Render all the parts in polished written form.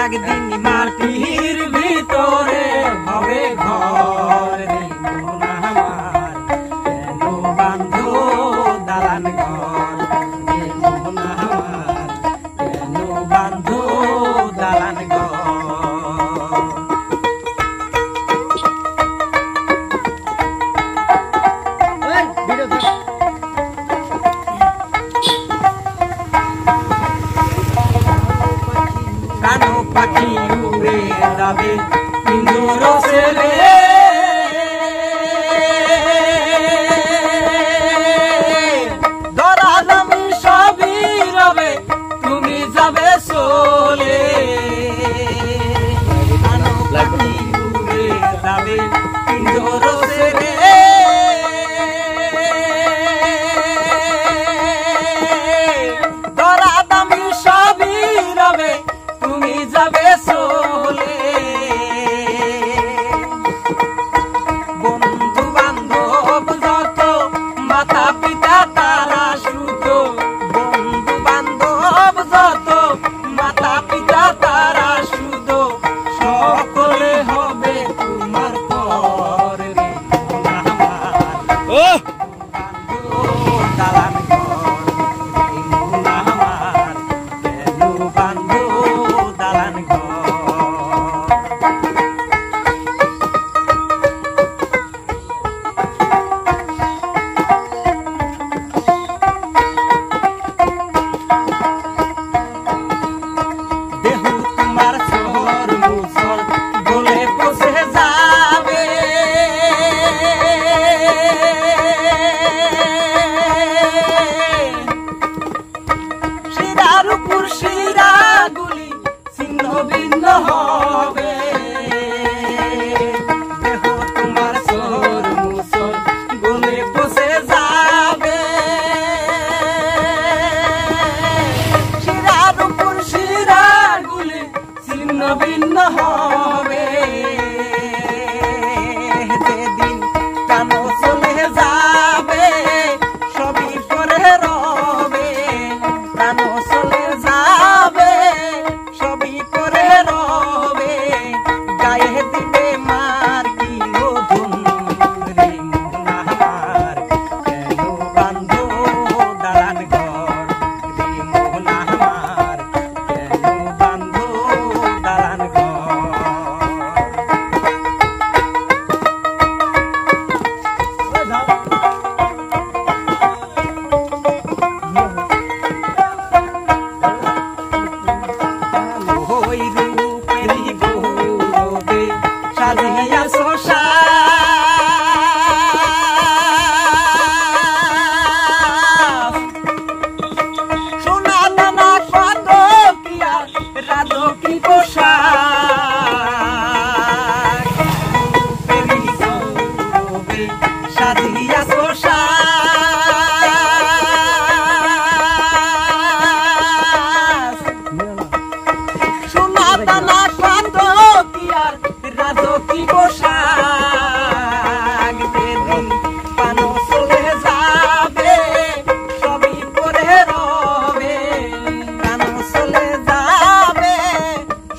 একদিন মাটির ভিতরে হবে ঘর রে মন আমার, কেন বাঁধো দালান ঘর রে মন আমার, কেন বাঁধো দালান ঘর। কানো পাখি উড়ে যাবে ইন্দুর ছেড়ে, ধরা দামি সবই রবে তুমি যাবে চলে। কানো পাখি উড়ে যাবে ইন্দুর ছেড়ে, ধরা দামি সবই রবে তুমি যাবে চলে। বন্ধু বান্ধব যত মাতা পিতা তারা সুত, বন্ধু বান্ধব যত মাতা পিতা তারা সুত, সকলে হবে তোমার পর রে মন আমার, দালান ঘর রে মন আমার, কেন বাঁধো দালান ঘর। দেহ তোমার শহর মুসর বলে বসে যাবে, শিরার উপর শিরাগুলি ছিন্ন ভিন্ন হবে। দেহ তোমার শহর মুসর বলে বসে যাবে, শিরার উপর শিরাগুলি ছিন্ন ভিন্ন হবে। যেদিন কানো চলে যাবে সবই পরে রবে, কানো চলে যাবে সবই পরে রবে, গায়ে দিবে মার কি নতুন রে মন আমার, কেন বাঁধো দালান ঘর রে মন আমার, কেন বাঁধো দালান ঘর। ওই রূপেরই গৌরবে সাজিয়াছো সাজ, সোনা দানা কত কি আর রাজকী পোশাক, রূপেরই গৌরবে সাজিয়াছো সাজ, সোনা দানা কত কি আর রাজকী পোশাক। যেদিন পানো চলে যাবে সবই পরে রবে, কানো চলে যাবে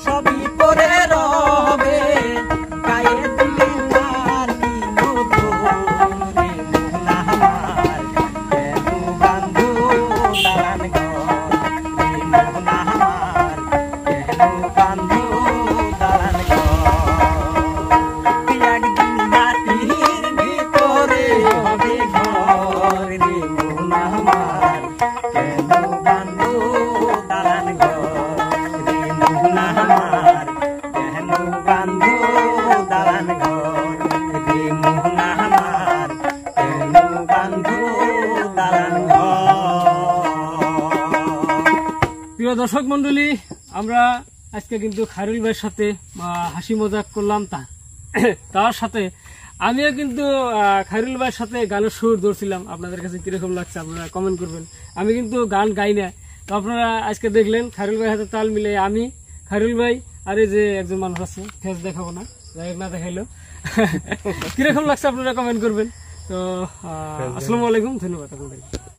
সবই পরে রবে, গায়ে দিলে মার কি নতুন রে মন আমার, কেন বাঁধো দালান ঘর রে মন আমার, কেন বাঁধো দালান ঘর। একদিন মাটির ভিতরে হবে ঘর রে মন আমার, কেন বাঁধো দালান ঘর রে মন আমার, কেন বাঁধো দালান ঘর রে মন আমার, কেন বাঁধো দালান ঘর। প্রিয় দর্শক মন্ডলী, আমরা আজকে কিন্তু খায়রুল ভাইয়ের সাথে হাসি মজাক করলাম, তার সাথে আমিও কিন্তু খায়রুল ভাইয়ের সাথে গানের সুর ধরছিলাম। আপনাদের কাছে কিরকম লাগছে আপনারা কমেন্ট করবেন। আমি কিন্তু গান গাই না, তো আপনারা আজকে দেখলেন খায়রুল ভাইয়ের হাতে তাল মিলে আমি, খায়রুল ভাই আর এই যে একজন মানুষ আছে, ফেস দেখাবো না, যাই না দেখাইলো। কিরকম লাগছে আপনারা কমেন্ট করবেন। তো আসসালামু আলাইকুম, ধন্যবাদ আপনাদের।